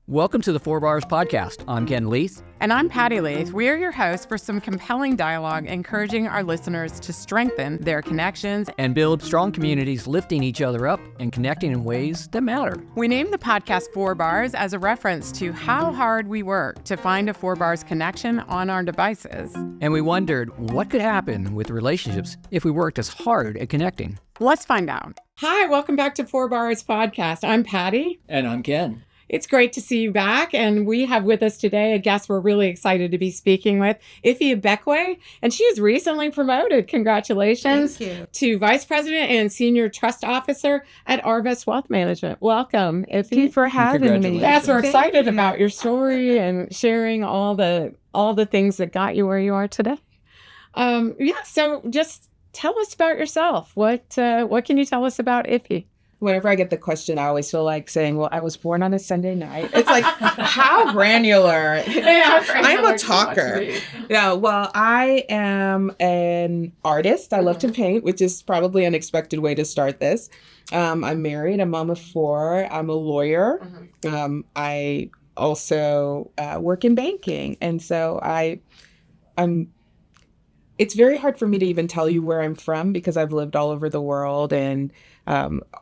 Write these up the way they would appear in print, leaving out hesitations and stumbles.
Welcome to the 4 Bars Podcast. I'm Ken Leith. And I'm Patty Leith. We are your hosts for some compelling dialogue, encouraging our listeners to strengthen their connections And build strong communities, lifting each other up and connecting in ways that matter. We named the podcast 4 Bars as a reference to how hard we work to find a 4 Bars connection on our devices. And we wondered what could happen with relationships if we worked as hard at connecting. Let's find out. Hi, welcome back to 4 Bars Podcast. I'm Patty. And I'm Ken. It's great to see you back, and we have with us today a guest we're really excited to be speaking with, Iffy Ibekwe, and she is recently promoted. Congratulations to Vice President and Senior Trust Officer at Arvest Wealth Management. Welcome, Iffy. Thank you for having me. Yes, we're excited about your story and sharing all the things that got you where you are today. So just tell us about yourself. What can you tell us about Iffy? Whenever I get the question, I always feel like saying, well, I was born on a Sunday night. It's like, how granular. I'm a talker. Yeah, well, I am an artist. I love to paint, which is probably an unexpected way to start this. I'm married, a mom of 4. I'm a lawyer. I also work in banking. And so it's very hard for me to even tell you where I'm from because I've lived all over the world, and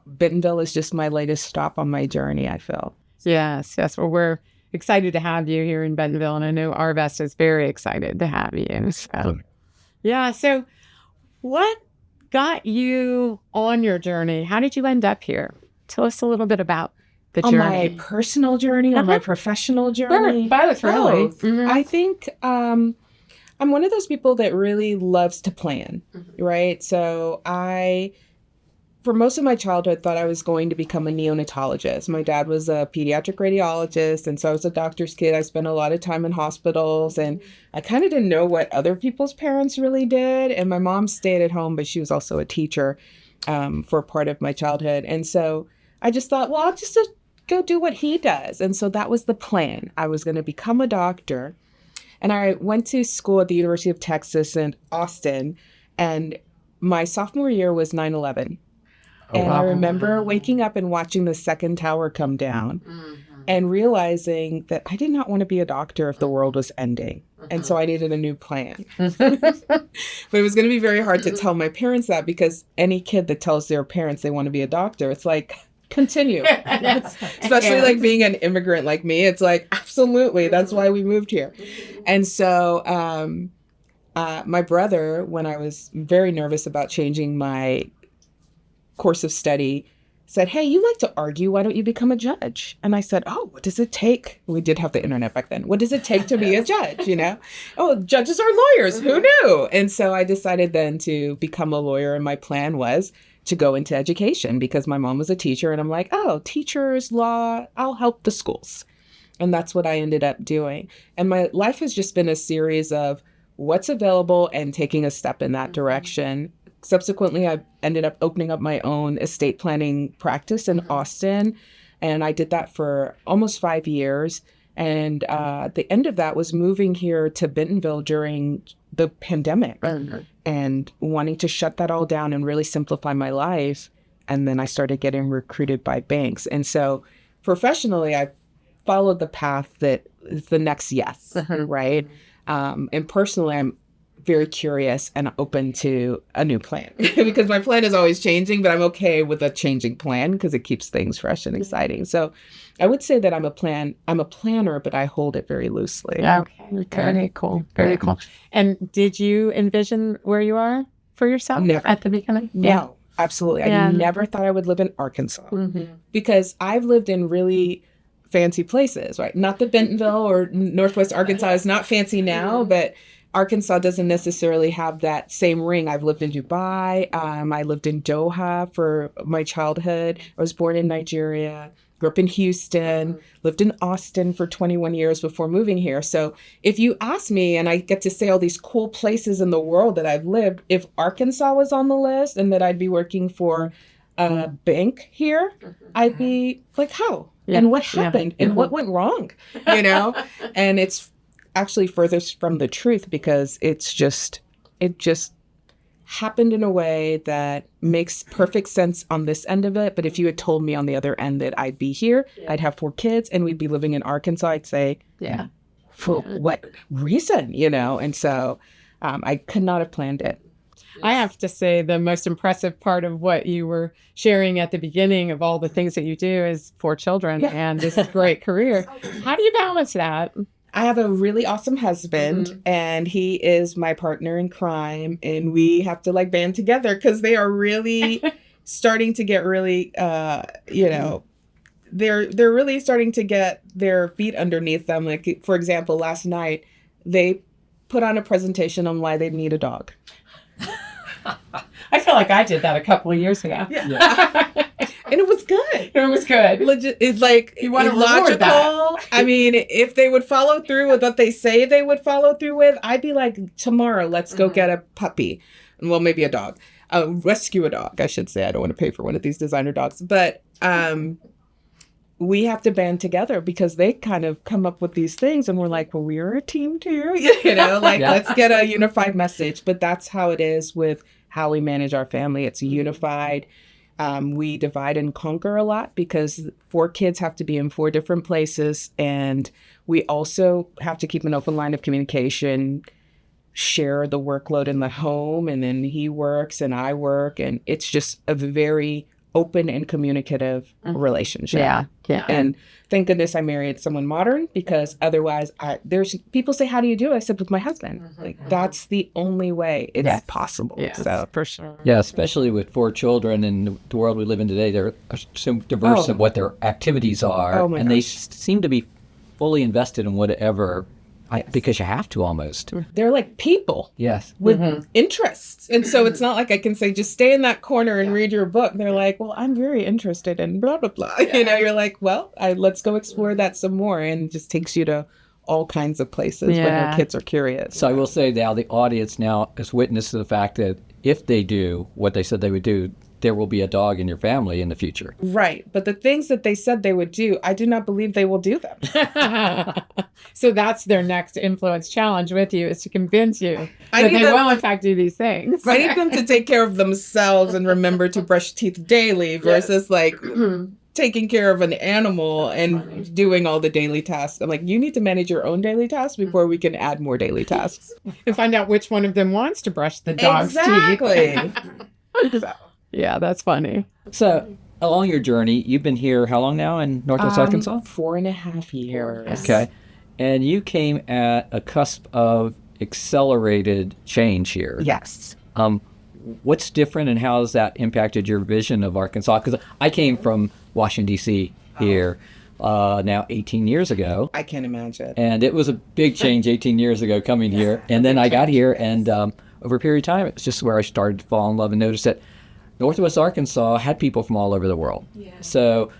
Bentonville is just my latest stop on my journey, I feel. Yes. Well, we're excited to have you here in Bentonville, and I know Arvest is very excited to have you. So what got you on your journey? How did you end up here? Tell us a little bit about the journey. On my personal journey, on my professional journey? Both, really. Mm-hmm. I think I'm one of those people that really loves to plan, right? So for most of my childhood, thought I was going to become a neonatologist. My dad was a pediatric radiologist, and so I was a doctor's kid. I spent a lot of time in hospitals, and I kind of didn't know what other people's parents really did. And my mom stayed at home, but she was also a teacher for part of my childhood. And so I just thought, well, I'll just go do what he does. And so that was the plan. I was going to become a doctor. And I went to school at the University of Texas in Austin, and my sophomore year was 9/11. And I remember waking up and watching the second tower come down and realizing that I did not want to be a doctor if the world was ending. And so I needed a new plan. But it was going to be very hard to tell my parents that, because any kid that tells their parents they want to be a doctor, it's like, continue. Especially like being an immigrant like me. It's like, absolutely. That's why we moved here. And so my brother, when I was very nervous about changing my course of study, said, hey, you like to argue. Why don't you become a judge? And I said, oh, what does it take? We did have the internet back then. What does it take to be a judge? Oh, judges are lawyers. Who knew? And so I decided then to become a lawyer. And my plan was to go into education because my mom was a teacher. And I'm like, oh, teachers, law, I'll help the schools. And that's what I ended up doing. And my life has just been a series of what's available and taking a step in that direction. Subsequently, I ended up opening up my own estate planning practice in Austin. And I did that for almost 5 years. And the end of that was moving here to Bentonville during the pandemic and wanting to shut that all down and really simplify my life. And then I started getting recruited by banks. And so professionally, I followed the path that is the next yes, right? And personally, I'm very curious and open to a new plan because my plan is always changing, but I'm okay with a changing plan because it keeps things fresh and exciting. So I would say that I'm a planner, but I hold it very loosely. Okay. Very cool. Very cool. And did you envision where you are for yourself at the beginning? No, absolutely. I never thought I would live in Arkansas because I've lived in really fancy places, right? Not that Bentonville or Northwest Arkansas is not fancy now, but Arkansas doesn't necessarily have that same ring. I've lived in Dubai. I lived in Doha for my childhood. I was born in Nigeria, grew up in Houston, lived in Austin for 21 years before moving here. So if you ask me, and I get to say all these cool places in the world that I've lived, if Arkansas was on the list and that I'd be working for a bank here, I'd be like, how? Yeah. And what happened? Yeah. And what went wrong? And it's actually furthest from the truth because it just happened in a way that makes perfect sense on this end of it. But if you had told me on the other end that I'd be here, I'd have 4 kids and we'd be living in Arkansas, I'd say, Yeah. for what reason, And so I could not have planned it. I have to say the most impressive part of what you were sharing at the beginning of all the things that you do is 4 children and this great career. How do you balance that? I have a really awesome husband and he is my partner in crime, and we have to like band together because they are really starting to get really, they're really starting to get their feet underneath them. Like, for example, last night they put on a presentation on why they need a dog. I feel like I did that a couple of years ago. Yeah. And it was good. It was good. Legit, it's like You want to reward that. logical. I mean, if they would follow through with what they say they would follow through with, I'd be like, tomorrow, let's go get a puppy. Well, maybe a dog. Rescue a dog, I should say. I don't want to pay for one of these designer dogs. But we have to band together because they kind of come up with these things and we're like, well, we're a team too. Let's get a unified message. But that's how it is with how we manage our family. It's unified. We divide and conquer a lot because 4 kids have to be in 4 different places. And we also have to keep an open line of communication, share the workload in the home. And then he works and I work. And it's just a very open and communicative relationship. Yeah. And thank goodness I married someone modern, because otherwise there's people say, how do you do it? I said, with my husband. Like, that's the only way it's possible. Yeah. So for sure. Yeah, especially with 4 children in the world we live in today, they're so diverse in what their activities are. Oh my and they gosh. seem to be fully invested in whatever, because you have to almost. They're like people Yes. with interests. And so it's not like I can say, just stay in that corner and read your book. They're like, well, I'm very interested in blah, blah, blah. You're like, well, let's go explore that some more. And it just takes you to all kinds of places when your kids are curious. So I will say now the audience now is witness to the fact that if they do what they said they would do, there will be a dog in your family in the future. Right. But the things that they said they would do, I do not believe they will do them. So that's their next influence challenge with you, is to convince you I that need they them- will in fact do these things. I need them to take care of themselves and remember to brush teeth daily versus like taking care of an animal and doing all the daily tasks. I'm like, you need to manage your own daily tasks before we can add more daily tasks. And find out which one of them wants to brush the dog's teeth. Exactly. Yeah, that's funny. So along your journey, you've been here how long now in Northwest Arkansas? 4.5 years. Okay. And you came at a cusp of accelerated change here. Yes. What's different and how has that impacted your vision of Arkansas? Because I came from Washington, D.C. here now 18 years ago. I can't imagine. And it was a big change 18 years ago coming here. And then I got here and over a period of time, it's just where I started to fall in love and notice that Northwest Arkansas had people from all over the world. Yeah. So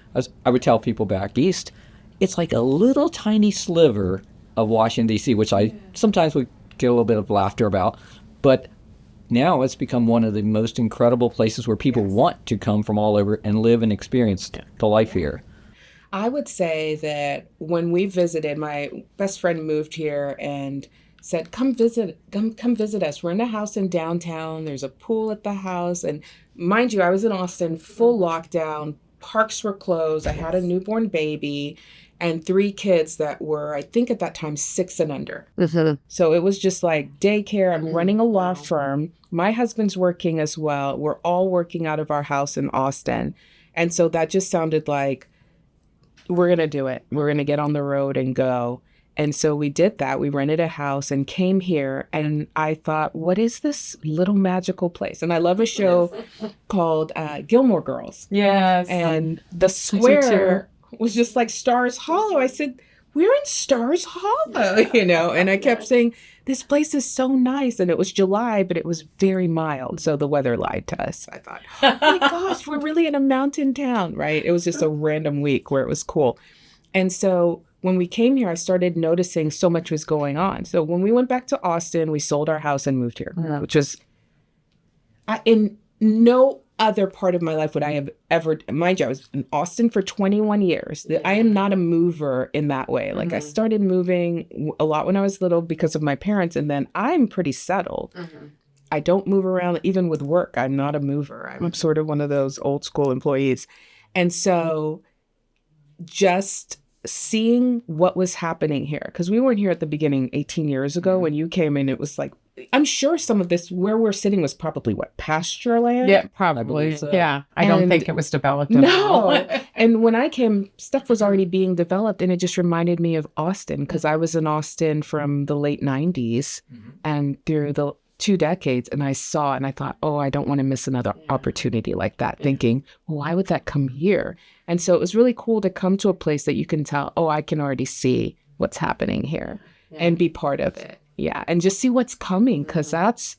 I would tell people back east, it's like a little tiny sliver of Washington, D.C., which I sometimes would get a little bit of laughter about. But now it's become one of the most incredible places where people want to come from all over and live and experience the life here. I would say that when we visited, my best friend moved here and said, come visit us. We're in a house in downtown. There's a pool at the house. And mind you, I was in Austin, full lockdown. Parks were closed. I had a newborn baby and 3 kids that were, I think at that time, 6 and under. Mm-hmm. So it was just like daycare. I'm running a law firm. My husband's working as well. We're all working out of our house in Austin. And so that just sounded like, we're going to do it. We're going to get on the road and go. And so we did that. We rented a house and came here. And I thought, what is this little magical place? And I love a show called Gilmore Girls. Yes. And the square was just like Stars Hollow. I said, we're in Stars Hollow, and I kept saying, this place is so nice. And it was July, but it was very mild. So the weather lied to us. I thought, oh my gosh, we're really in a mountain town, right? It was just a random week where it was cool. And so when we came here, I started noticing so much was going on. So when we went back to Austin, we sold our house and moved here, which was in no other part of my life would I have ever, mind you, I was in Austin for 21 years. I am not a mover in that way. Like I started moving a lot when I was little because of my parents, and then I'm pretty settled. I don't move around. Even with work, I'm not a mover. I'm sort of one of those old school employees. And so just seeing what was happening here, because we weren't here at the beginning 18 years ago when you came in, it was like, I'm sure some of this where we're sitting was probably pasture land. Yeah, probably. So. Yeah. I don't think it was developed at No. all. And when I came, stuff was already being developed, and it just reminded me of Austin, because I was in Austin from the late 90s and through the 2 decades, and I saw and I thought, oh, I don't want to miss another opportunity like that, thinking, well, why would that come here? And so it was really cool to come to a place that you can tell, oh, I can already see what's happening here and be part of it. Yeah. And just see what's coming, because that's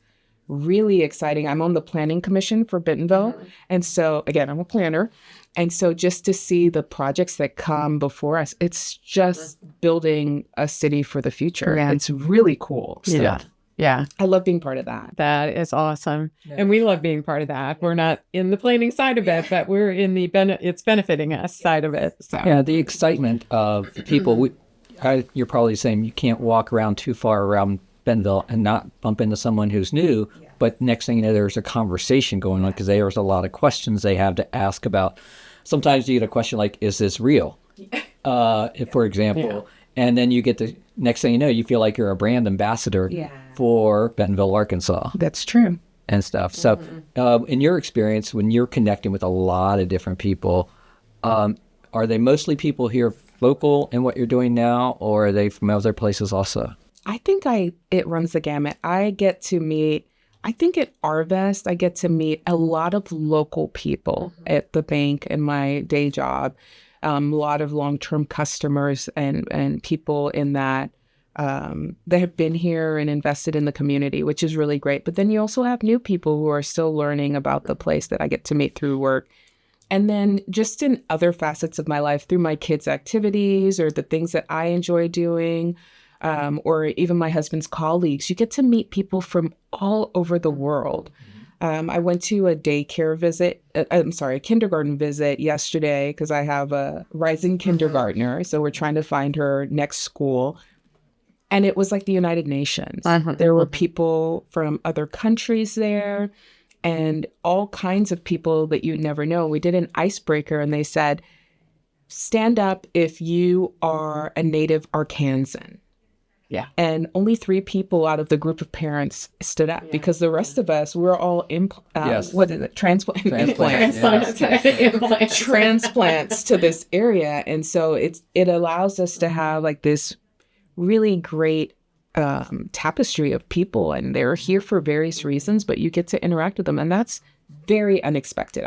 really exciting. I'm on the planning commission for Bentonville. And so, again, I'm a planner. And so just to see the projects that come before us, it's just building a city for the future. Yeah. It's really cool stuff. Yeah. I love being part of that. That is awesome. And we love being part of that. We're not in the planning side of it, but we're in the it's benefiting us side of it. So. Yeah, the excitement of people. You're probably saying you can't walk around too far around Bentonville and not bump into someone who's new. But next thing you know, there's a conversation going on, because there's a lot of questions they have to ask about. Sometimes you get a question like, is this real? For example. And then you get the next thing you know, you feel like you're a brand ambassador for Bentonville, Arkansas. That's true. And stuff. So in your experience, when you're connecting with a lot of different people, are they mostly people here local in what you're doing now, or are they from other places also? I think it runs the gamut. I get to meet, I think at Arvest, I get to meet a lot of local people at the bank and my day job. A lot of long-term customers and people in that that have been here and invested in the community, which is really great. But then you also have new people who are still learning about the place that I get to meet through work. And then just in other facets of my life, through my kids' activities or the things that I enjoy doing, or even my husband's colleagues, you get to meet people from all over the world. I went to a kindergarten visit yesterday, because I have a rising kindergartner. So we're trying to find her next school. And it was like the United Nations. There were people from other countries there and all kinds of people that you never know. We did an icebreaker, and they said, stand up if you are a native Arkansan. Yeah. And only 3 people out of the group of parents stood up, because the rest of us, we're all transplants to this area. And so it allows us to have like this really great tapestry of people, and they're here for various reasons, but you get to interact with them, and that's very unexpected.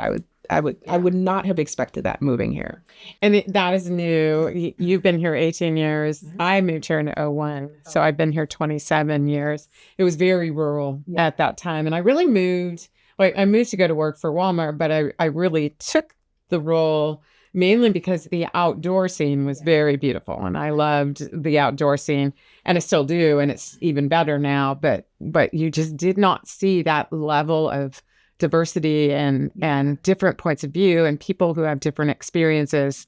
I would not have expected that moving here. And that is new. You've been here 18 years. I moved here in 2001. So I've been here 27 years. It was very rural at that time. And I really moved. I moved to go to work for Walmart, but I really took the role mainly because the outdoor scene was very beautiful. And I loved the outdoor scene, and I still do. And it's even better now. But you just did not see that level of diversity and different points of view and people who have different experiences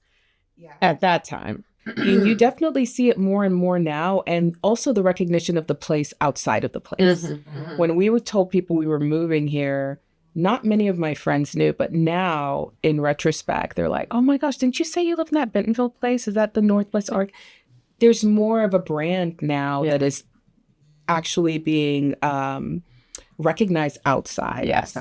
at that time. You definitely see it more and more now, and also the recognition of the place outside of the place. When we were told people we were moving here, not many of my friends knew, but now in retrospect, they're like, oh my gosh, didn't you say you live in that Bentonville place? Is that the Northwest Arc? There's more of a brand now that is actually being recognized outside. Yes.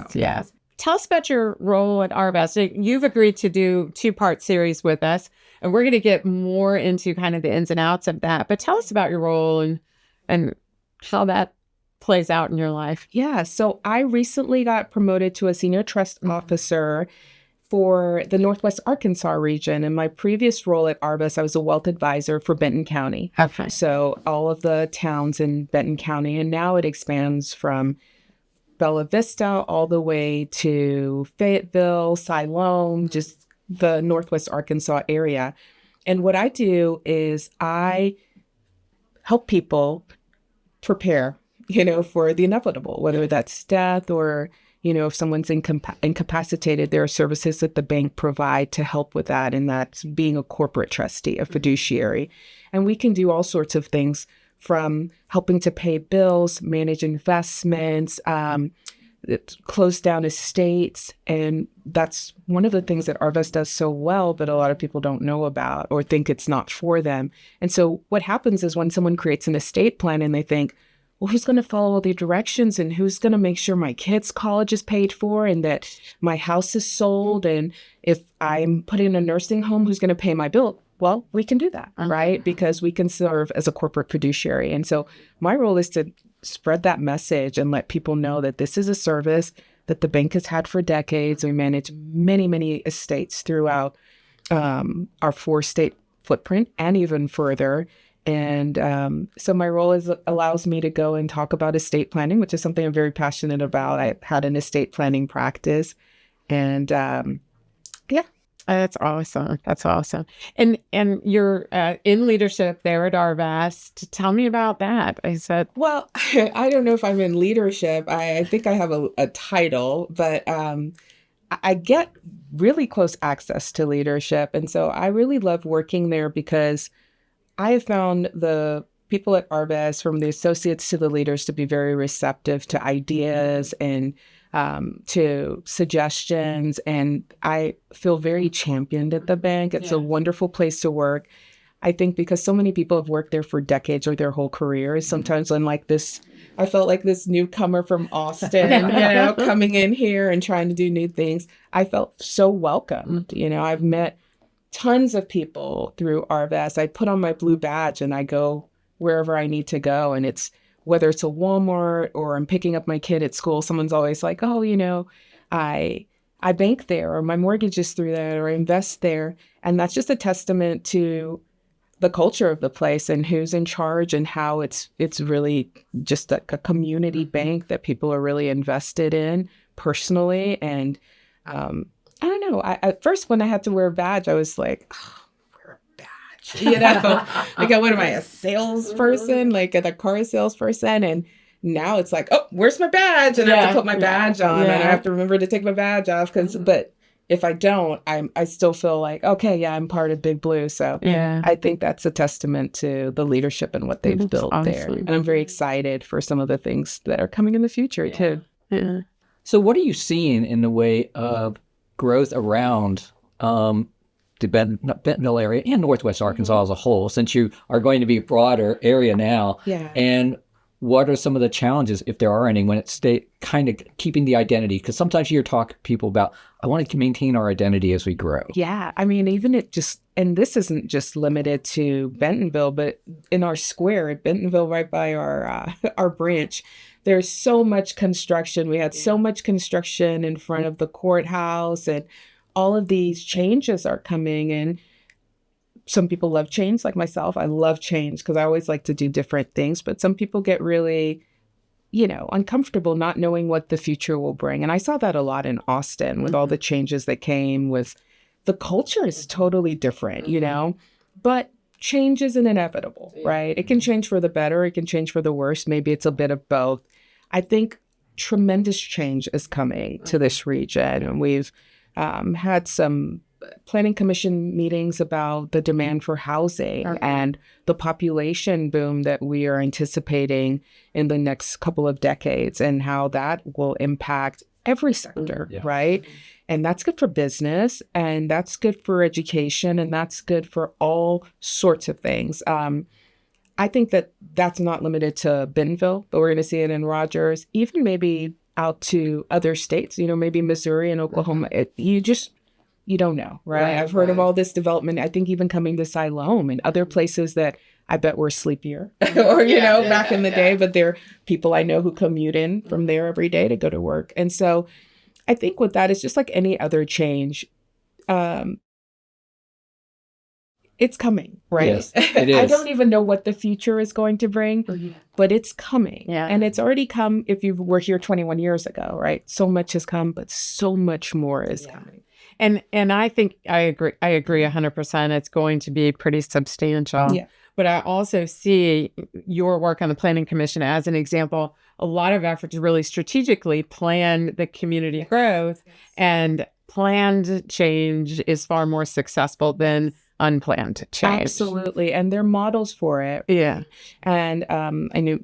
Tell us about your role at Arvest. You've agreed to do 2-part series with us, and we're going to get more into kind of the ins and outs of that. But tell us about your role and how that plays out in your life. Yeah. So I recently got promoted to a senior trust officer for the Northwest Arkansas region. In my previous role at Arvest, I was a wealth advisor for Benton County. Okay. So all of the towns in Benton County, and now it expands from Bella Vista all the way to Fayetteville, Siloam, just the Northwest Arkansas area. And what I do is I help people prepare, for the inevitable, whether that's death or, if someone's incapacitated, there are services that the bank provide to help with that. And that's being a corporate trustee, a fiduciary. And we can do all sorts of things from helping to pay bills, manage investments, close down estates. And that's one of the things that Arvest does so well, but a lot of people don't know about or think it's not for them. And so what happens is when someone creates an estate plan and they think, well, who's going to follow all the directions and who's going to make sure my kids' college is paid for and that my house is sold? And if I'm putting in a nursing home, who's going to pay my bill? Well, we can do that, right? Because we can serve as a corporate fiduciary. And so my role is to spread that message and let people know that this is a service that the bank has had for decades. We manage many, many estates throughout our 4-state footprint and even further. And so my role allows me to go and talk about estate planning, which is something I'm very passionate about. I had an estate planning practice, and yeah. That's awesome. That's awesome. And you're in leadership there at Arvest. Tell me about that. I said, well, I don't know if I'm in leadership. I think I have a title, but I get really close access to leadership. And so I really love working there because I have found the people at Arvest, from the associates to the leaders, to be very receptive to ideas and to suggestions. And I feel very championed at the bank. It's a wonderful place to work. I think because so many people have worked there for decades or their whole careers. Sometimes when I felt like this newcomer from Austin, coming in here and trying to do new things. I felt so welcomed. I've met tons of people through Arvest. I put on my blue badge and I go wherever I need to go. And it's whether it's a Walmart or I'm picking up my kid at school, someone's always like, oh, I bank there, or my mortgage is through there, or I invest there. And that's just a testament to the culture of the place and who's in charge and how it's really just a community bank that people are really invested in personally. And I don't know. At first, when I had to wear a badge, I was like, oh, wear a badge. Like, what am I, a salesperson? Like a car salesperson? And now it's like, oh, where's my badge? And I have to put my badge on, and I have to remember to take my badge off. But if I don't, I still feel like, okay, I'm part of Big Blue. So I think that's a testament to the leadership and what they've built there. And I'm very excited for some of the things that are coming in the future too. Yeah. So what are you seeing in the way of growth around the Bentonville area and Northwest Arkansas as a whole, since you are going to be a broader area now? Yeah. And what are some of the challenges, if there are any, when it's kind of keeping the identity? Because sometimes you hear talk to people about, I want to maintain our identity as we grow. Yeah. I mean, and this isn't just limited to Bentonville, but in our square at Bentonville, right by our branch, there's so much construction. We had so much construction in front of the courthouse, and all of these changes are coming. And some people love change, like myself. I love change because I always like to do different things. But some people get really, uncomfortable not knowing what the future will bring. And I saw that a lot in Austin with all the changes that came with the culture is totally different, but change isn't inevitable, right? It can change for the better. It can change for the worse. Maybe it's a bit of both. I think tremendous change is coming to this region. And we've had some planning commission meetings about the demand for housing and the population boom that we are anticipating in the next couple of decades, and how that will impact every sector, right? And that's good for business, and that's good for education, and that's good for all sorts of things. I think that that's not limited to Bentonville, but we're going to see it in Rogers, even maybe out to other states, maybe Missouri and Oklahoma. You don't know, right? I've heard of all this development, I think even coming to Siloam and other places that I bet were sleepier or, back in the day, but there are people I know who commute in from there every day to go to work. And so I think with that, it's just like any other change. It's coming, right? Yes, it is. I don't even know what the future is going to bring, but it's coming. Yeah. And it's already come if you were here 21 years ago, right? So much has come, but so much more is coming. And I think I agree 100%. It's going to be pretty substantial. Yeah. But I also see your work on the Planning Commission as an example, a lot of effort to really strategically plan the community growth, and planned change is far more successful than unplanned change. Absolutely. And they're models for it. Yeah. And I knew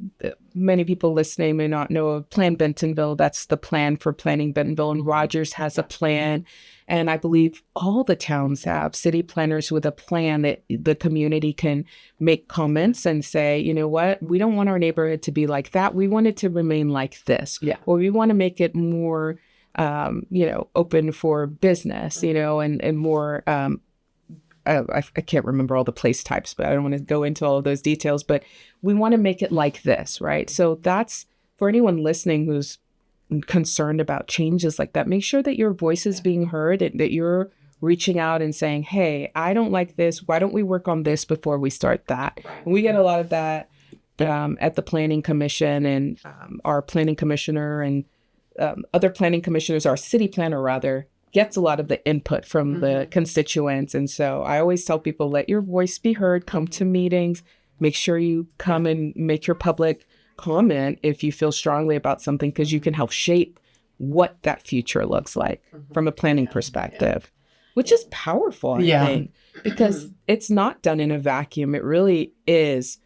many people listening may not know of Plan Bentonville. That's the plan for planning Bentonville. And Rogers has a plan. And I believe all the towns have city planners with a plan that the community can make comments and say, you know what, we don't want our neighborhood to be like that. We want it to remain like this. Yeah. Or we want to make it more, open for business, and more, I can't remember all the place types, but I don't want to go into all of those details, but we want to make it like this, right? So that's for anyone listening who's concerned about changes like that. Make sure that your voice is being heard and that you're reaching out and saying, hey, I don't like this. Why don't we work on this before we start that? And we get a lot of that at the Planning Commission, and our planning commissioner and other planning commissioners, our city planner rather, gets a lot of the input from the constituents. And so I always tell people, let your voice be heard, come to meetings, make sure you come and make your public comment if you feel strongly about something, because you can help shape what that future looks like from a planning perspective, which is powerful, I think, because it's not done in a vacuum. It really is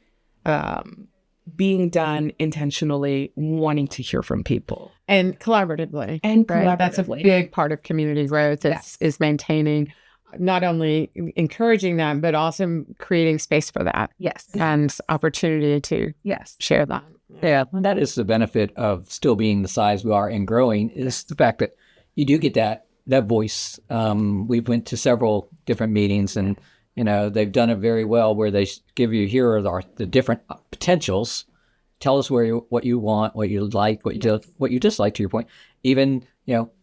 being done intentionally, wanting to hear from people. And collaboratively. Right? That's a big part of community growth is maintaining, not only encouraging that, but also creating space for that. Yes. And opportunity to share that. Yeah, and that is the benefit of still being the size we are and growing, is the fact that you do get that voice. We've went to several different meetings, and they've done it very well, where they give you, here are the different potentials. Tell us what you want, what you like, what you dislike, to your point. Even,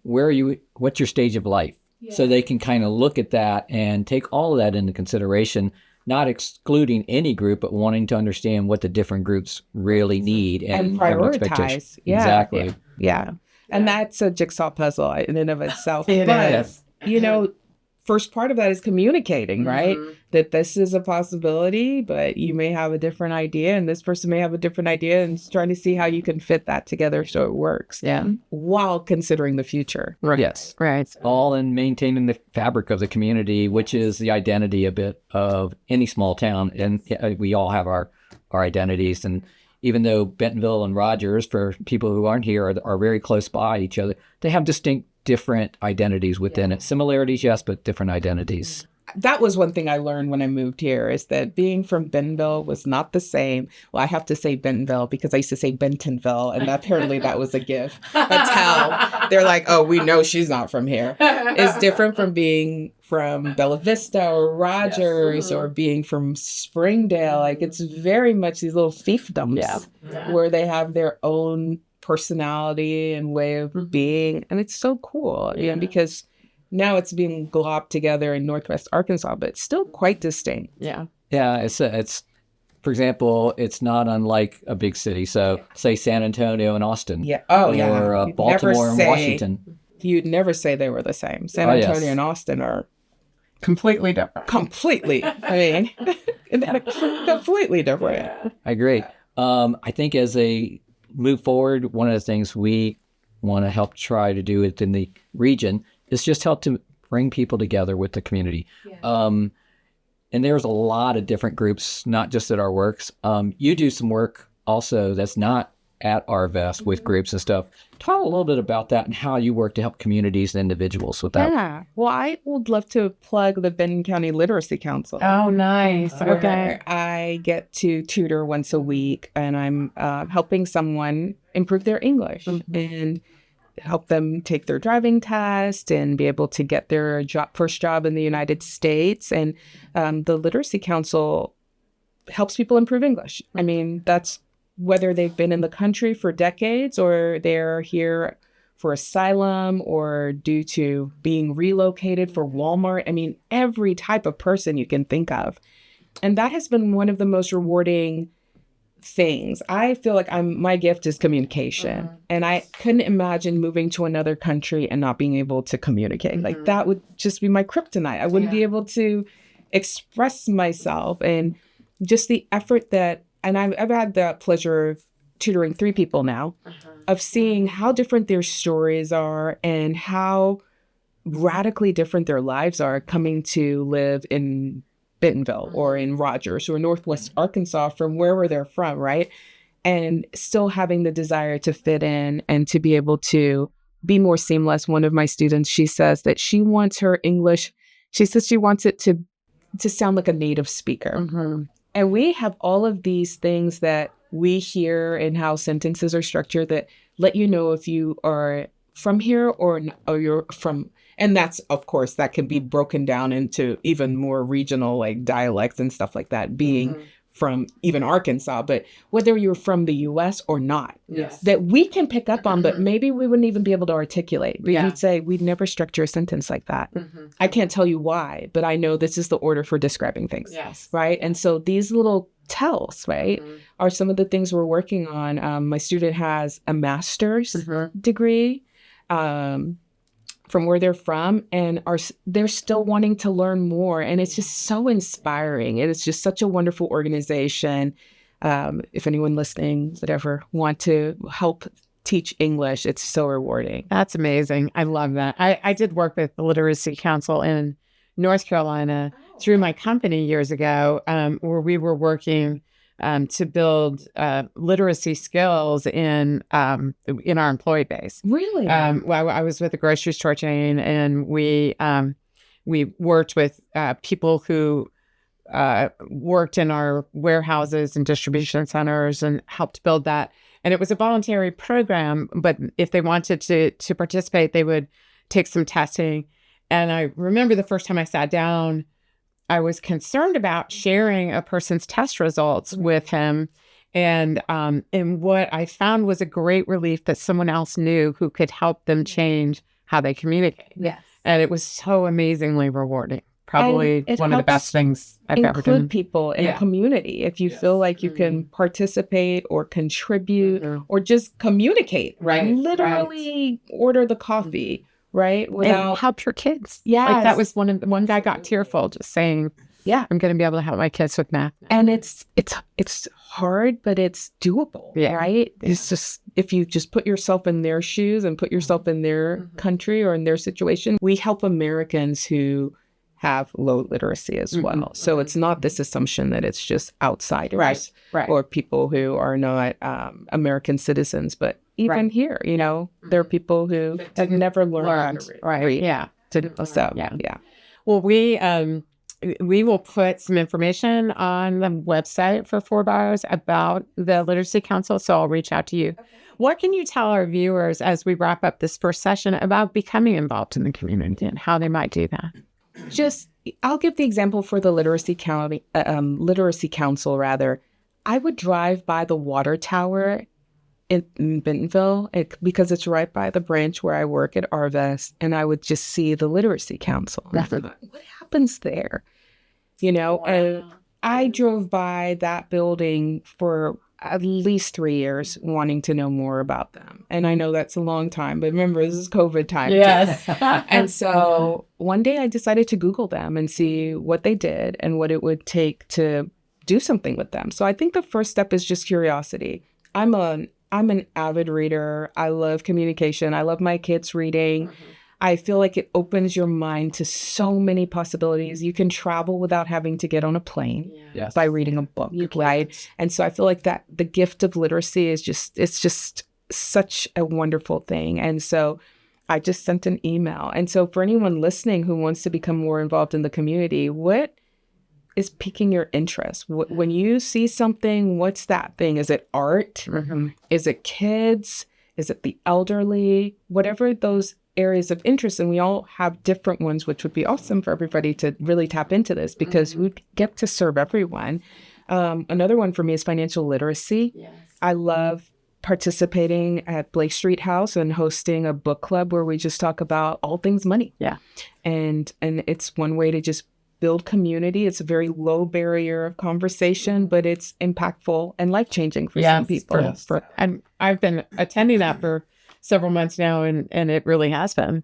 where are you, what's your stage of life? Yeah. So they can kind of look at that and take all of that into consideration, not excluding any group, but wanting to understand what the different groups really need and prioritize. Yeah, exactly. Yeah. And that's a jigsaw puzzle in and of itself. It is. First part of that is communicating, right? That this is a possibility, but you may have a different idea, and this person may have a different idea, and trying to see how you can fit that together so it works. Yeah. While considering the future. Right. Yes. Right. All in maintaining the fabric of the community, which is the identity a bit of any small town. And we all have our identities. And even though Bentonville and Rogers, for people who aren't here, are very close by each other, they have different identities within it. Similarities, yes, but different identities. That was one thing I learned when I moved here, is that being from Bentonville was not the same. Well, I have to say Bentonville because I used to say Bentonville, and apparently that was a gift. That's how they're like, oh, we know she's not from here. It's different from being from Bella Vista or Rogers or being from Springdale. Like, it's very much these little fiefdoms where they have their own personality and way of being, and it's so cool, because now it's being globbed together in Northwest Arkansas, but it's still quite distinct. It's for example, it's not unlike a big city. So say San Antonio and Austin, or Baltimore and Washington. You'd never say they were the same. San Antonio and Austin are completely different. Completely. I mean, completely different. I agree. I think as a move forward, one of the things we want to help try to do within the region is just help to bring people together with the community. And there's a lot of different groups, not just at our works. You do some work also that's not at Arvest with groups and stuff. Talk a little bit about that and how you work to help communities and individuals with that. Yeah. Well, I would love to plug the Benton County Literacy Council. Oh, nice. Okay. I get to tutor once a week, and I'm helping someone improve their English and help them take their driving test and be able to get their first job in the United States. And the Literacy Council helps people improve English. I mean, that's whether they've been in the country for decades or they're here for asylum or due to being relocated for Walmart. I mean, every type of person you can think of. And that has been one of the most rewarding things. I feel like my gift is communication. And I couldn't imagine moving to another country and not being able to communicate. Like, that would just be my kryptonite. I wouldn't be able to express myself, and just the effort that, and I've had the pleasure of tutoring 3 people now, of seeing how different their stories are and how radically different their lives are coming to live in Bentonville or in Rogers or Northwest Arkansas from wherever they're from, right? And still having the desire to fit in and to be able to be more seamless. One of my students, she says that she wants her English, she says she wants it to sound like a native speaker. Mm-hmm. And we have all of these things that we hear in how sentences are structured that let you know if you are from here or you're from, and that's, of course, that can be broken down into even more regional like dialects and stuff like that, being from even Arkansas, but whether you're from the US or not, that we can pick up on, but maybe we wouldn't even be able to articulate. But you'd say, we'd never structure a sentence like that. I can't tell you why, but I know this is the order for describing things. Right. And so these little tells, right, are some of the things we're working on. My student has a master's degree from where they're from, and they're still wanting to learn more. And it's just so inspiring. And it's just such a wonderful organization. If anyone listening would ever want to help teach English, it's so rewarding. That's amazing. I love that. I did work with the Literacy Council in North Carolina through my company years ago, where we were working to build literacy skills in our employee base. Really? Well, I was with a grocery store chain, and we worked with people who worked in our warehouses and distribution centers and helped build that. And it was a voluntary program, but if they wanted to participate, they would take some testing. And I remember the first time I sat down, I was concerned about sharing a person's test results with him. And what I found was a great relief that someone else knew who could help them change how they communicate. Yes. And it was so amazingly rewarding. Probably one of the best things I've ever done. Include people in a community. If you feel like you can participate or contribute or just communicate, literally order the coffee. Right. Without, and help your kids. Yeah. Like that was one guy got tearful just saying, I'm going to be able to help my kids with math. And it's hard, but it's doable. Yeah. Right. It's just, if you just put yourself in their shoes and put yourself in their country or in their situation, we help Americans who have low literacy as well. So it's not this assumption that it's just outsiders or people who are not American citizens, but even here, there are people who have never learned how to read. Yeah. So, Well, we will put some information on the website for Four Bars about the Literacy Council, so I'll reach out to you. Okay. What can you tell our viewers as we wrap up this first session about becoming involved in the community and how they might do that? I'll give the example for the Literacy Council, rather. I would drive by the water tower in Bentonville because it's right by the branch where I work at Arvest, and I would just see the Literacy Council. What happens there? And I drove by that building for at least 3 years wanting to know more about them. And I know that's a long time, but remember, this is COVID time. Yes. And so one day I decided to Google them and see what they did and what it would take to do something with them. So I think the first step is just curiosity. I'm an avid reader. I love communication. I love my kids reading. I feel like it opens your mind to so many possibilities. You can travel without having to get on a plane by reading a book, right? And so I feel like that the gift of literacy is just such a wonderful thing. And so I just sent an email. And so for anyone listening who wants to become more involved in the community, what is piquing your interest? When you see something, what's that thing? Is it art? Is it kids? Is it the elderly? Whatever those areas of interest, and we all have different ones, which would be awesome for everybody to really tap into this because we get to serve everyone. Another one for me is financial literacy. Yes. I love participating at Blake Street House and hosting a book club where we just talk about all things money. Yeah. And it's one way to just build community. It's a very low barrier of conversation, but it's impactful and life-changing for some people. And I've been attending that for several months now, and it really has been.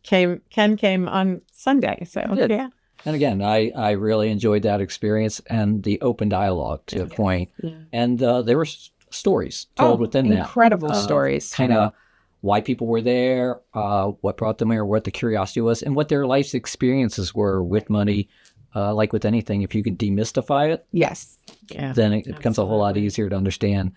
Ken came on Sunday, so yeah. And again, I really enjoyed that experience and the open dialogue to a point. Yeah. And there were stories told within that. Incredible stories. Kind of why people were there, what brought them there, what the curiosity was, and what their life's experiences were with money, like with anything, if you can demystify it, Yes. Yeah. then it becomes a whole lot easier to understand.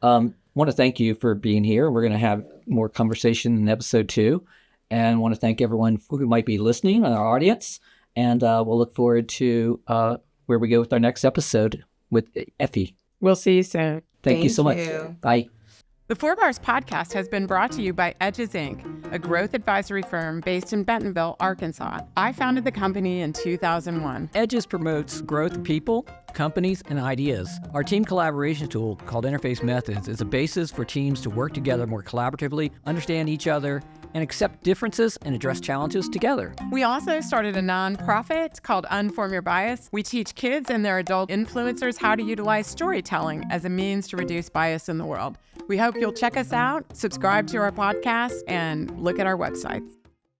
Want to thank you for being here. We're going to have more conversation in episode 2, and want to thank everyone who might be listening, our audience, and we'll look forward to where we go with our next episode with Iffy. We'll see you soon. Thank you so much. you. Bye. The 4 Bars podcast has been brought to you by Edges Inc., a growth advisory firm based in Bentonville, Arkansas. I founded the company in 2001. Edges promotes growth of people, companies, and ideas. Our team collaboration tool, called Interface Methods, is a basis for teams to work together more collaboratively, understand each other, and accept differences and address challenges together. We also started a nonprofit called Unform Your Bias. We teach kids and their adult influencers how to utilize storytelling as a means to reduce bias in the world. We hope you'll check us out, subscribe to our podcast, and look at our websites.